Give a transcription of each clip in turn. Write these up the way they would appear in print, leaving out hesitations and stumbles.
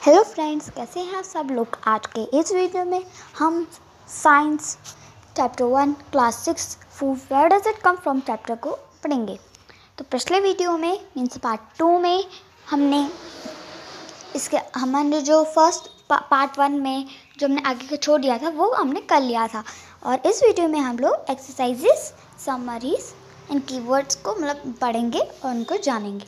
Hello friends, कैसे हैं आप सब लोग। आज के इस वीडियो में हम science chapter 1 class 6 food where does it come from chapter को पढ़ेंगे। तो पिछले वीडियो में मीन्स पार्ट 2 में हमने जो फर्स्ट पार्ट 1 में जो हमने आगे का छोड़ दिया था वो हमने कर लिया था। और इस वीडियो में हम लोग एक्सरसाइजेस, समरीज एंड कीवर्ड्स को पढ़ेंगे और उनको जानेंगे।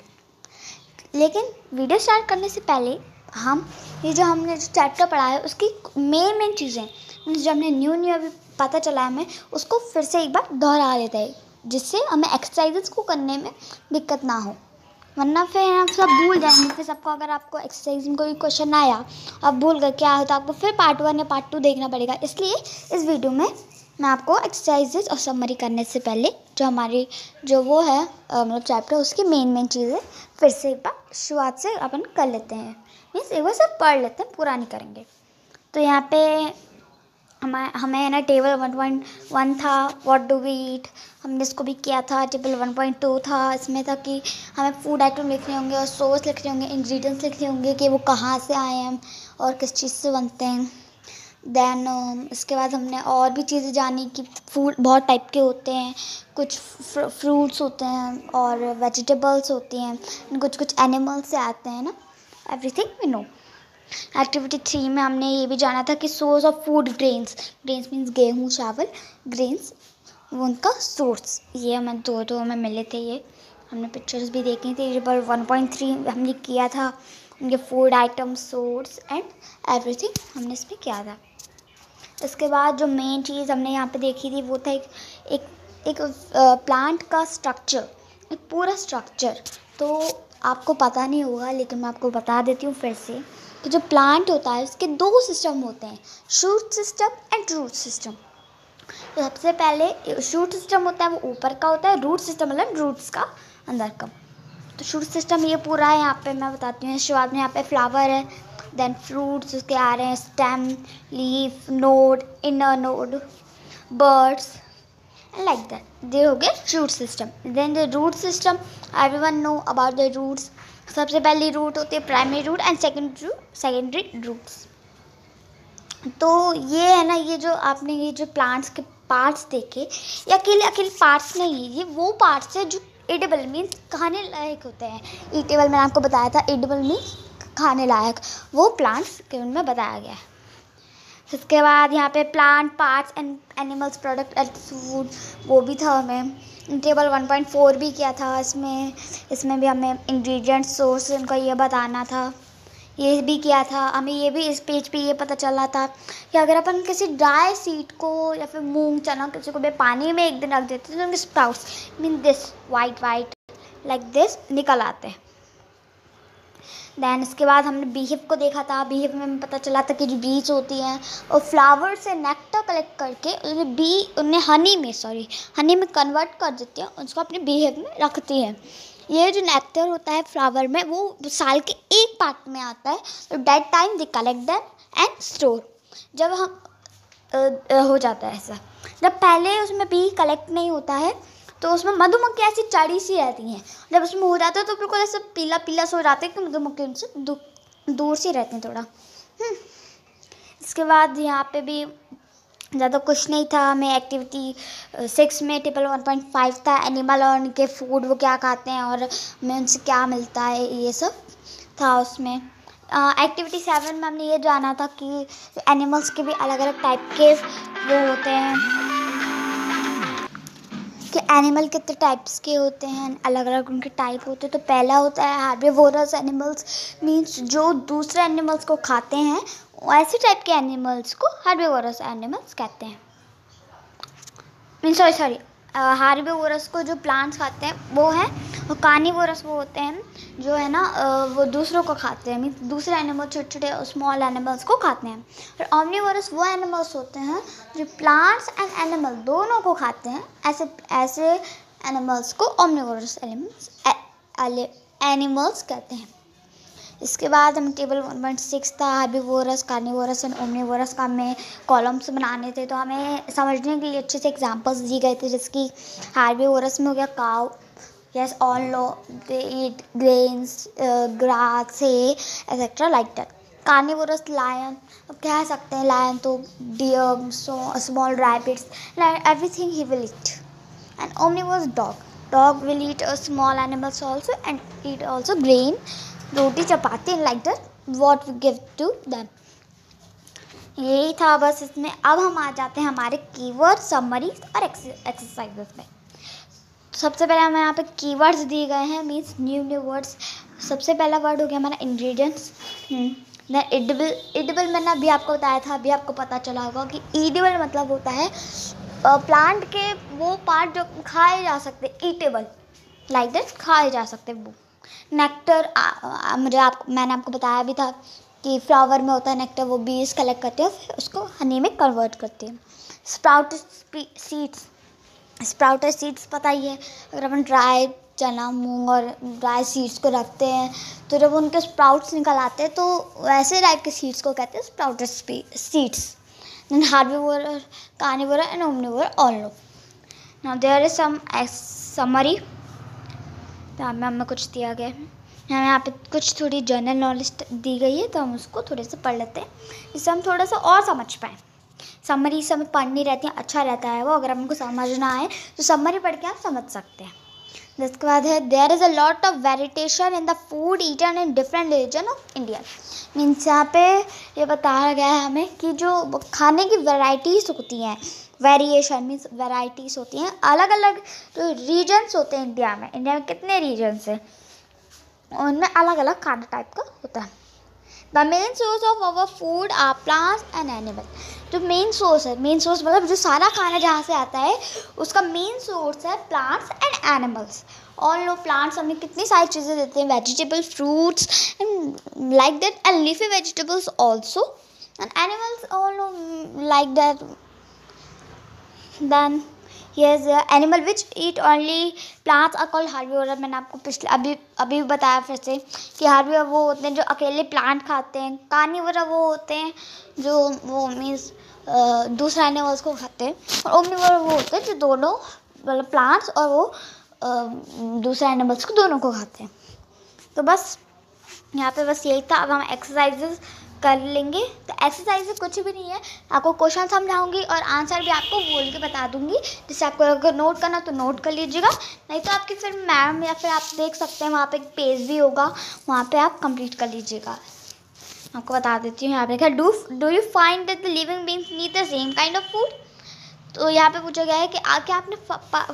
लेकिन वीडियो स्टार्ट करने से पहले हम हमने जो चैप्टर पढ़ा है उसकी मेन चीज़ें जो हमने न्यू अभी पता चला है हमें, उसको फिर से एक बार दोहरा लेते हैं, जिससे हमें एक्सरसाइजेस को करने में दिक्कत ना हो, वरना फिर हम सब भूल जाएंगे। फिर सबको अगर आपको एक्सरसाइज में कोई क्वेश्चन आया, आप भूल गए क्या है, तो आपको फिर पार्ट 1 या पार्ट 2 देखना पड़ेगा। इसलिए इस वीडियो में मैं आपको एक्सरसाइजेस और समरी करने से पहले जो हमारी चैप्टर उसकी मेन चीज़ें फिर से एक बार शुरुआत से अपन कर लेते हैं। मीन्स एक बार सब पढ़ लेते हैं, पूरा नहीं करेंगे। तो यहाँ पे हमें ना टेबल 1.1 था, व्हाट डू वी ईट, हमने इसको भी किया था। टेबल 1.2 था, इसमें था कि हमें फूड आइटम लिखने होंगे और सोर्स लिखने होंगे, इंग्रेडिएंट्स लिखने होंगे कि वो कहाँ से आए हैं और किस चीज़ से बनते हैं। देन इसके बाद हमने और भी चीज़ें जानी कि फूड बहुत टाइप के होते हैं, कुछ फ्रूट्स होते हैं और वेजिटेबल्स होती हैं, कुछ एनिमल्स से आते हैं ना, एवरीथिंग वी नो। एक्टिविटी 3 में हमने ये भी जाना था कि source of food, grains means गेहूँ, चावल, ग्रेन्स वो उनका सोर्स, ये हमें दो हमें मिले थे। ये हमने पिक्चर्स भी देखी थी। पर 1.3 हमने किया था, उनके food item, source and everything हमने इसमें किया था। इसके बाद जो मेन चीज़ हमने यहाँ पे देखी थी वो था एक प्लांट का स्ट्रक्चर, एक पूरा स्ट्रक्चर। तो आपको पता नहीं होगा लेकिन मैं आपको बता देती हूँ फिर से कि जो प्लांट होता है उसके 2 सिस्टम होते हैं, shoot system and root system. तो सबसे पहले शूट सिस्टम होता है, वो ऊपर का होता है। रूट सिस्टम मतलब रूट्स का अंदर का। तो शूट सिस्टम ये पूरा है। यहाँ पे मैं बताती हूँ। शुरुआत में यहाँ पे फ्लावर है, देन फ्रूट्स उसके आ रहे हैं, stem, leaf, node, inner node, buds and like that. दे हो गए root system. Then the root system, everyone know about the roots. सबसे पहली रूट होती है primary root and secondary roots. तो ये है ना, ये जो आपने ये जो प्लांट्स के पार्ट्स देखे, ये अकेले पार्ट्स नहीं है, ये वो पार्ट्स है जो एडिबल मीन्स खाने लायक होते हैं। ईटेबल मैंने आपको बताया था, एडिबल मीन्स खाने लायक, वो प्लांट्स के उनमें बताया गया है। इसके बाद यहाँ पे plant parts and animals product and food, वो भी था हमें। टेबल 1.4 भी किया था। इसमें भी हमें इंग्रेडिएंट, सोर्स उनका ये बताना था, ये भी किया था हमें। ये भी इस पेज पे ये पता चला था कि अगर अपन किसी ड्राई सीड को या फिर मूंग, चना किसी को भी पानी में एक दिन रख देते तो उनके sprouts mean this white like this निकल आते हैं। देन इसके बाद हमने बीहिव को देखा था। बीहिव में पता चला था कि जो बीज होती हैं और फ्लावर से नेक्टर कलेक्ट करके उन्हें हनी में कन्वर्ट कर देती हैं, उसको अपने बीहिव में रखती हैं। ये जो नेक्टर होता है फ्लावर में, वो साल के एक पार्ट में आता है। तो that time they collect them and store. जब हम हो जाता है ऐसा, जब पहले उसमें बी कलेक्ट नहीं होता है तो उसमें मधुमक्खी ऐसी चढ़ी सी रहती हैं। जब उसमें हो जाता है तो बिल्कुल ऐसा पीला सो जाते हैं कि मधुमक्खी उनसे दूर सी रहती हैं थोड़ा। इसके बाद यहाँ पे भी ज़्यादा कुछ नहीं था। हमें एक्टिविटी 6 में टेबल 1.5 था, एनिमल और उनके फूड, वो क्या खाते हैं और हमें उनसे क्या मिलता है, ये सब था उसमें। एक्टिविटी 7 में हमने ये जाना था कि एनिमल्स के भी अलग अलग टाइप के वो होते हैं, कि एनिमल कितने टाइप्स के होते हैं, अलग अलग उनके टाइप होते हैं। तो पहला होता है हार्बिवोरस एनिमल्स, मीन्स जो दूसरे एनिमल्स को खाते हैं, ऐसे टाइप के एनिमल्स को हार्बिवोरस एनिमल्स कहते हैं। सॉरी हार्बिवोरस को जो प्लांट्स खाते हैं वो है, और कार्निवोरस वो होते हैं जो है ना वो दूसरों को खाते हैं, मीन्स दूसरे एनिमल, छोटे छोटे स्मॉल एनिमल्स को खाते हैं। और ऑमनिवोरस वो एनिमल्स होते हैं जो प्लांट्स एंड एनिमल दोनों को खाते हैं। ऐसे एनिमल्स को ऑमनिवोरस एनिमल्स कहते हैं। इसके बाद हम टेबल 1.6 था, हार्बिवोरस, कार्निवोरस एंड ओमनिवोरस का हमें कॉलम्स बनाने थे। तो हमें समझने के लिए अच्छे से एग्जांपल्स दिए गए थे, जैसे कि हार्बिवोरस में हो गया cow, yes all know they eat grains, grass, hay, etcetera like that. Carnivorous lion, कह सकते हैं लायन तो deer, small rabbits, everything he will eat. And omnivorous dog, dog will eat small animals also and eat also grain, roti chapati like that what we give to them. यही था बस इसमें. अब हम आ जाते हैं हमारे कीवर्ड समरीज और एक्सरसाइजेस में. सबसे पहले हमें यहाँ पे कीवर्ड्स दिए गए हैं, मीन्स न्यू वर्ड्स. सबसे पहला वर्ड हो गया हमारा इंग्रेडिएंट्स. देन एडिबल मैंने अभी आपको बताया था, अभी आपको पता चला होगा कि एडिबल मतलब होता है प्लांट के वो पार्ट जो खाए जा सकते, ईटेबल लाइक दैट, खाए जा सकते वो. नेक्टर, मैंने आपको बताया भी था कि फ्लावर में होता है नेक्टर, वो बीज कलेक्ट करते हैं फिर उसको हनी में कन्वर्ट करते हैं. स्प्राउटेड सीड्स, स्प्राउटेड सीड्स पता ही है, अगर अपन ड्राई चना मूंग और ड्राई सीड्स को रखते हैं तो जब उनके स्प्राउट्स निकल आते हैं तो वैसे टाइप के सीड्स को कहते हैं sprouted seeds. Then herbivore, carnivore and omnivore all know. Now there is some summary. हमें कुछ दिया गया है यहाँ पे, कुछ थोड़ी जनरल नॉलेज दी गई है तो हम उसको थोड़े से पढ़ लेते हैं जिससे हम थोड़ा सा और समझ पाएँ. समरी से हमें पढ़नी रहती है, अच्छा रहता है वो, अगर हमको समझना है तो समरी पढ़ के आप समझ सकते हैं. जिसके बाद है there is a lot of variation in the food eaten in different region of India. Means यहाँ पे ये बताया गया है हमें कि जो खाने की वैरायटीज़ होती हैं, वेरिएशन मीन्स वैरायटीज़ होती हैं, अलग अलग जो रीजन्स होते हैं इंडिया में कितने रीजन्स हैं उनमें अलग अलग खाना टाइप का होता है. The main source of our food are plants and animal. जो मेन सोर्स है, मेन सोर्स मतलब जो सारा खाना जहाँ से आता है उसका मेन सोर्स है plants and animals. All know plants हमें कितनी सारी चीज़ें देते हैं, vegetable, fruits and like that, and leafy vegetables also, and animals all know like that. Then yes, animal which eat only plants are called herbivorous. मैंने आपको पिछले अभी बताया फिर से कि हार्बिवोरस वो होते हैं जो अकेले प्लांट खाते हैं. कार्निवोरस वो होते हैं जो वो मीन्स दूसरे एनिमल्स को खाते हैं. और ओमनिवोरस वो होते हैं जो दोनों मतलब प्लांट्स और वो दूसरे एनिमल्स को दोनों को खाते हैं. तो बस यहाँ पे बस यही था. अब हम एक्सरसाइजेस कर लेंगे. तो एक्सरसाइज कुछ भी नहीं है, आपको क्वेश्चन समझाऊंगी और आंसर भी आपको बोल के बता दूंगी, जिससे आपको अगर नोट करना तो नोट कर लीजिएगा, नहीं तो आपकी फिर मैम या फिर आप देख सकते हैं वहाँ पे एक पेज भी होगा, वहाँ पे आप कंप्लीट कर लीजिएगा. आपको बता देती हूँ. यहाँ पे do you find that the living beings need the same kind of food. तो यहाँ पे पूछा गया है कि क्या आपने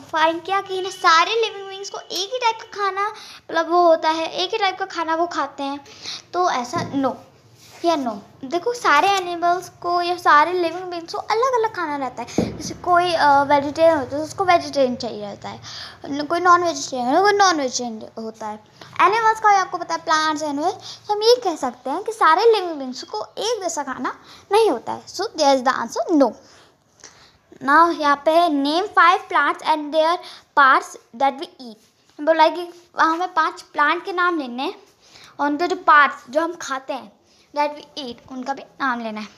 फाइंड किया कि ना सारे लिविंग बीइंग्स को एक ही टाइप का खाना मतलब वो होता है, एक ही टाइप का खाना वो खाते हैं. तो ऐसा नो या नो. देखो सारे एनिमल्स को या सारे लिविंग बीइंग्स को अलग अलग खाना रहता है. जैसे कोई वेजिटेरियन होता है तो उसको वेजिटेरियन चाहिए रहता है, कोई नॉन वेजिटेरियन कोई नॉन वेजिटेरियन होता है. एनिमल्स का आपको पता है प्लांट्स एनिमल्स, तो हम ये कह सकते हैं कि सारे लिविंग बीइंग्स को एक जैसा खाना नहीं होता है. So there is the answer no. Now यहाँ पे name 5 plants and their parts that we eat. बोला कि हमें 5 प्लांट के नाम लेने हैं और उनके जो पार्ट्स जो हम खाते हैं दैट वी ईट उनका भी नाम लेना है.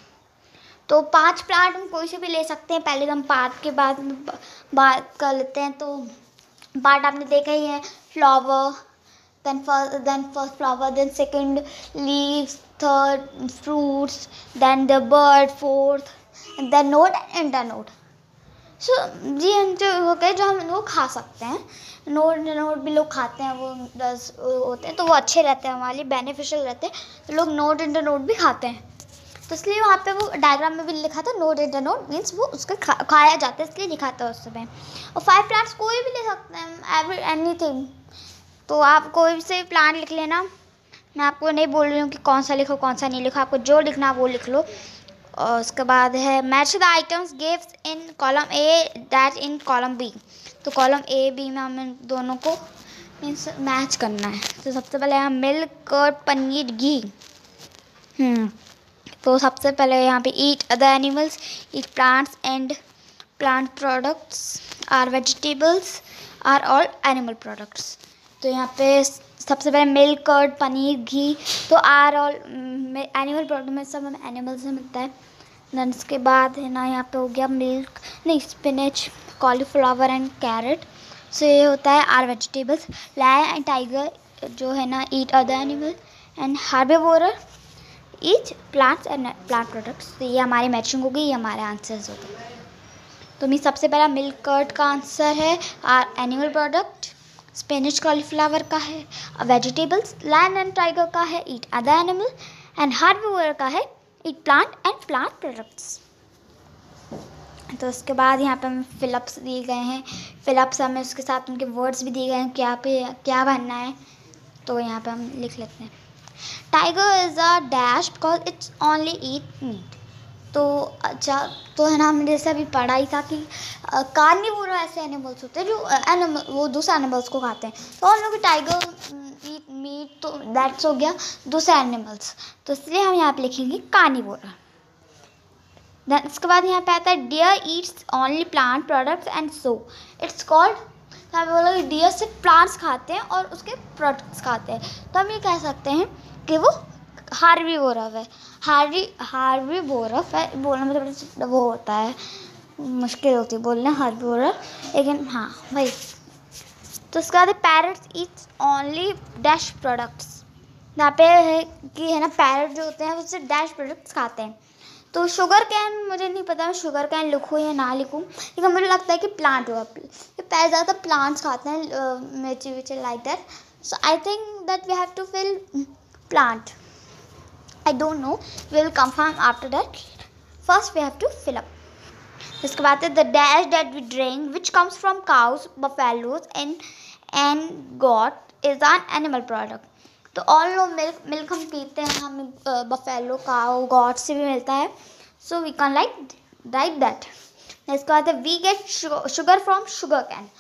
तो 5 प्लांट हम कोई से भी ले सकते हैं. पहले हम पार्ट के बाद बात कर लेते हैं. तो पार्ट आपने देखा ही है, flower, then first flower, then second leaves, third fruits, then the bud, fourth, then node and internode. So जी जो हो गए जो हम वो खा सकते हैं. नोड भी लोग खाते हैं, वो 10 होते हैं तो वो अच्छे रहते हैं, हमारे लिए बेनिफिशियल रहते हैं. तो लोग नोड इंटरनोड भी खाते हैं. तो इसलिए वहाँ पे वो डायग्राम में भी लिखा था नोड इंटरनोड मीन्स वो उसका खाया जाता है, इसलिए दिखाता है उस समय. और 5 प्लांट्स कोई भी ले सकते हैं, एनीथिंग. तो आप कोई से प्लांट लिख लेना. मैं आपको नहीं बोल रही हूँ कि कौन सा लिखो कौन सा नहीं लिखो, आपको जो लिखना वो लिख लो. और उसके बाद है match the items gives in column A that in column B. तो कॉलम ए बी में हमें दोनों को मीन्स मैच करना है. तो सबसे पहले यहाँ मिल्क, कर्ड, पनीर, घी. तो सबसे पहले यहाँ पे eat other animals, eat plants and plant products, are vegetables, are all animal products. तो यहाँ पे सबसे पहले मिल्क, कर्ड, पनीर, घी तो आर ऑल एनिमल प्रोडक्ट में सब हमें एनिमल से मिलता है. देन उसके बाद है ना यहाँ पे हो गया मिल्क नहीं spinach, cauliflower and carrot. So ये होता है are each plants and plant products. तो ये हमारी मैचिंग हो गई, ये हमारे आंसर्स हो गए। तो मैं सबसे पहला मिल्क कर्ड का आंसर है एनिमल प्रोडक्ट, स्पिनच कॉलीफ्लावर का है वेजिटेबल्स, लायन एंड टाइगर का है ईट अदर एनिमल, एंड हार्बीवोर का है ईट प्लांट एंड प्लांट प्रोडक्ट्स। तो उसके बाद यहाँ पे हमें फिलअप्स दिए गए हैं, फिलअप्स हमें उसके साथ उनके वर्ड्स भी दिए गए हैं क्या बनना है। तो यहाँ पे हम लिख लेते हैं tiger is a dash because it's only eat meat. तो अच्छा, तो है ना, हमने जैसे अभी पढ़ा ही था कि कार्निवोर ऐसे एनिमल्स होते हैं जो एनिमल वो दूसरे एनिमल्स को खाते हैं। तो हम लोग टाइगर ईट मीट, तो दैट्स हो गया दूसरे एनिमल्स, तो इसलिए हम यहाँ पे लिखेंगे कार्निवोर। देन इसके बाद यहाँ पे आता है deer eats only plant products and so it's called. तो हमें बोला कि डियर सिर्फ प्लांट्स खाते हैं और उसके प्रोडक्ट्स खाते हैं, तो हम ये कह सकते हैं कि वो हार्बीवोरस है। हार्बीवोरस है बोलने में थोड़ा वो होता है, मुश्किल होती है बोलना हार्बीवोरस, लेकिन हाँ वही। तो उसके बाद parrots Yeats only dash products. यहाँ पे है कि है ना, पैरट जो होते हैं वो सिर्फ डैश प्रोडक्ट्स खाते हैं। तो शुगर कैन मुझे नहीं पता मैं शुगर कैन लिखूँ या ना लिखूँ, लेकिन मुझे लगता है कि प्लांट होगा, पैर ज़्यादा प्लांट्स खाते हैं मिर्ची which like that, so I think that we have to fill plant. I don't know, we will confirm after that. First we have to fill up. इसके बाद है the dash that we drink which comes from cows, buffaloes and goat is an animal product. तो all know milk हम पीते हैं, हमें buffalo, cow, goat से भी मिलता है, so we can like that. इसके बाद है we get sugar from sugar cane.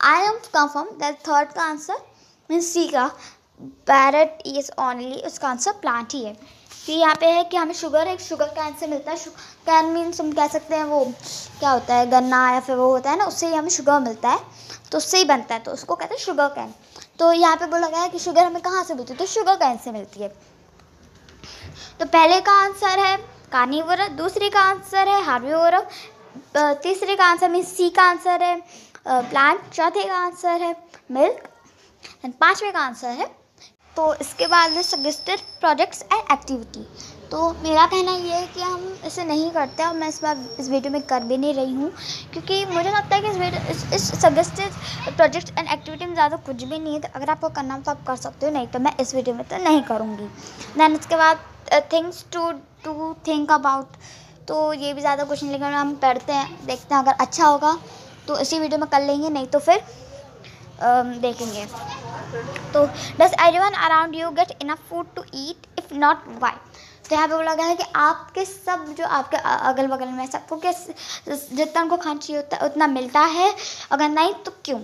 I am confirm that third का आंसर means C का पैरट इज ओनली, उसका आंसर प्लांट ही है। तो यहाँ पे है कि हमें शुगर कैन से मिलता है। कैन मीन्स हम कह सकते हैं वो क्या होता है, गन्ना या फिर वो होता है ना, उससे ही हमें शुगर मिलता है, तो उससे ही बनता है, तो उसको कहते हैं शुगर कैन। तो यहाँ पे बोला गया है कि शुगर हमें कहाँ से मिलती है, तो शुगर कैन से मिलती है। तो पहले का आंसर है कार्निवोरस, दूसरे का आंसर है हार्बीवोरस, तीसरे का आंसर मीन्स सी का आंसर है प्लांट, चौथे का आंसर है मिल्क, एंड पाँचवें का आंसर है। तो इसके बाद है सजेस्टेड प्रोजेक्ट्स एंड एक्टिविटी। तो मेरा कहना ये है कि हम इसे नहीं करते, और मैं इस वीडियो में कर भी नहीं रही हूँ, क्योंकि मुझे लगता है कि इस सजेस्टेड प्रोजेक्ट्स एंड एक्टिविटी में ज़्यादा कुछ भी नहीं है। तो अगर आपको करना हो तो आप कर सकते हो, नहीं तो मैं इस वीडियो में तो नहीं करूँगी। दैन इसके बाद थिंग्स टू थिंक अबाउट, तो ये भी ज़्यादा कुछ नहीं, लेकिन हम पढ़ते हैं, देखते हैं, अगर अच्छा होगा तो इसी वीडियो में कर लेंगे, नहीं तो फिर देखेंगे। तो does everyone around you get enough food to eat, if not why. तो यहाँ पे बोला गया है कि आपके सब जो आपके अगल बगल में सबको के जितना उनको खाना चाहिए होता है उतना मिलता है, अगर नहीं तो क्यों।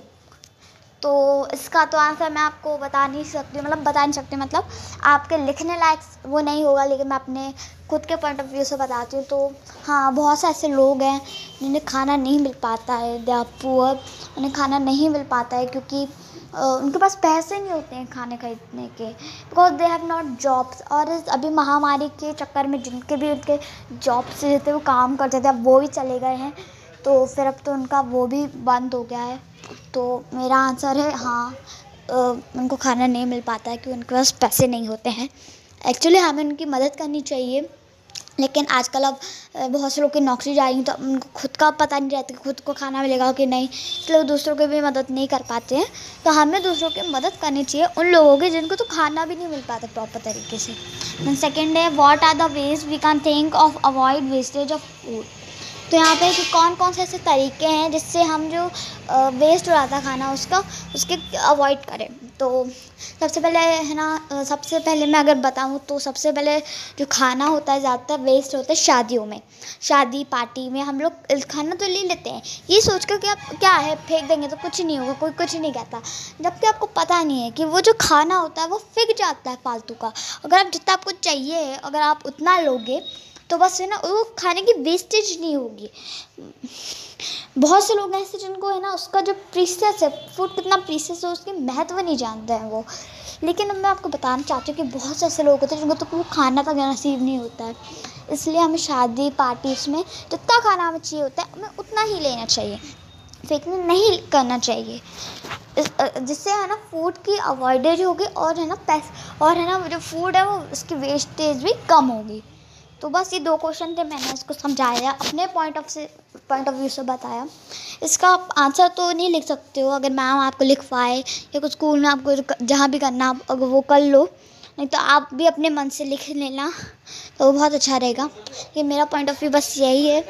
तो इसका तो आंसर मैं आपको बता नहीं सकती, मतलब आपके लिखने लायक वो नहीं होगा, लेकिन मैं अपने खुद के पॉइंट ऑफ व्यू से बताती हूँ। तो हाँ, बहुत से ऐसे लोग हैं जिन्हें खाना नहीं मिल पाता है, दे आर पुअर, उन्हें खाना नहीं मिल पाता है क्योंकि उनके पास पैसे नहीं होते हैं खाने खरीदने के, because they have not jobs. और अभी महामारी के चक्कर में जिनके भी उनके जॉब्स रहते वो काम करते थे, अब वो भी चले गए हैं, तो फिर अब तो उनका वो भी बंद हो गया है। तो मेरा आंसर है हाँ, उनको खाना नहीं मिल पाता है क्योंकि उनके पास पैसे नहीं होते हैं। एक्चुअली हमें उनकी मदद करनी चाहिए, लेकिन आजकल अब बहुत से लोग की नौकरी जा रही हैं, तो उनको खुद का पता नहीं रहता कि खुद को खाना मिलेगा कि नहीं, इसलिए वो दूसरों की भी मदद नहीं कर पाते हैं। तो हमें दूसरों की मदद करनी चाहिए, उन लोगों की जिनको तो खाना भी नहीं मिल पाता प्रॉपर तरीके से। देन सेकेंड है what are the ways we can think of avoid wastage of food. तो यहाँ पे कि कौन कौन से ऐसे तरीके हैं जिससे हम जो वेस्ट हो जाता है खाना उसके अवॉइड करें। तो सबसे पहले है ना, सबसे पहले मैं अगर बताऊँ तो सबसे पहले जो खाना होता है ज़्यादातर वेस्ट होता है शादियों में, शादी पार्टी में हम लोग खाना तो ले लेते हैं ये सोच कर कि आप क्या है फेंक देंगे तो कुछ नहीं होगा, कोई कुछ नहीं कहता, जबकि आपको पता नहीं है कि वो जो खाना होता है वो फेंक जाता है फालतू का। अगर आप जितना आपको चाहिए अगर आप उतना लोगे तो बस है ना वो खाने की वेस्टेज नहीं होगी। बहुत से लोग ऐसे जिनको है ना उसका जो प्रीसियस है, फूड कितना प्रीसियस है उसकी महत्व नहीं जानते हैं वो। लेकिन मैं आपको बताना चाहती हूँ कि बहुत से ऐसे लोग होते हैं जिनको तो वो खाना तक नसीब नहीं होता है। इसलिए हमें शादी पार्टीज में जितना खाना हमें चाहिए होता है हमें उतना ही लेना चाहिए, फेंकना नहीं करना चाहिए। जिससे है ना फूड की अवॉइडेज होगी और है ना और है ना जो फूड है वो उसकी वेस्टेज भी कम होगी। तो बस ये 2 क्वेश्चन थे, मैंने इसको समझाया, अपने पॉइंट ऑफ व्यू से बताया। इसका आप आंसर तो नहीं लिख सकते हो, अगर मैम आपको लिखवाए या कुछ स्कूल में आपको जहाँ भी करना आप अगर वो कर लो, नहीं तो आप भी अपने मन से लिख लेना, तो वो बहुत अच्छा रहेगा। ये मेरा पॉइंट ऑफ व्यू बस यही है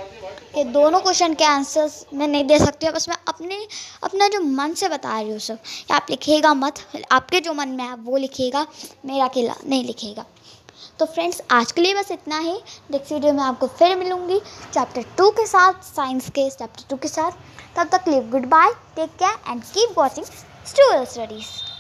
कि दोनों क्वेश्चन के आंसर्स मैं नहीं दे सकती हूँ, बस मैं अपना जो मन से बता रही हूँ सब। आप लिखिएगा मत, आपके जो मन में है वो लिखिएगा, मेरा अकेला नहीं लिखिएगा। तो फ्रेंड्स आज के लिए बस इतना ही। नेक्स्ट वीडियो में आपको फिर मिलूंगी चैप्टर 2 के साथ, साइंस के चैप्टर 2 के साथ। तब तक के लिए goodbye, take care and keep watching student studies.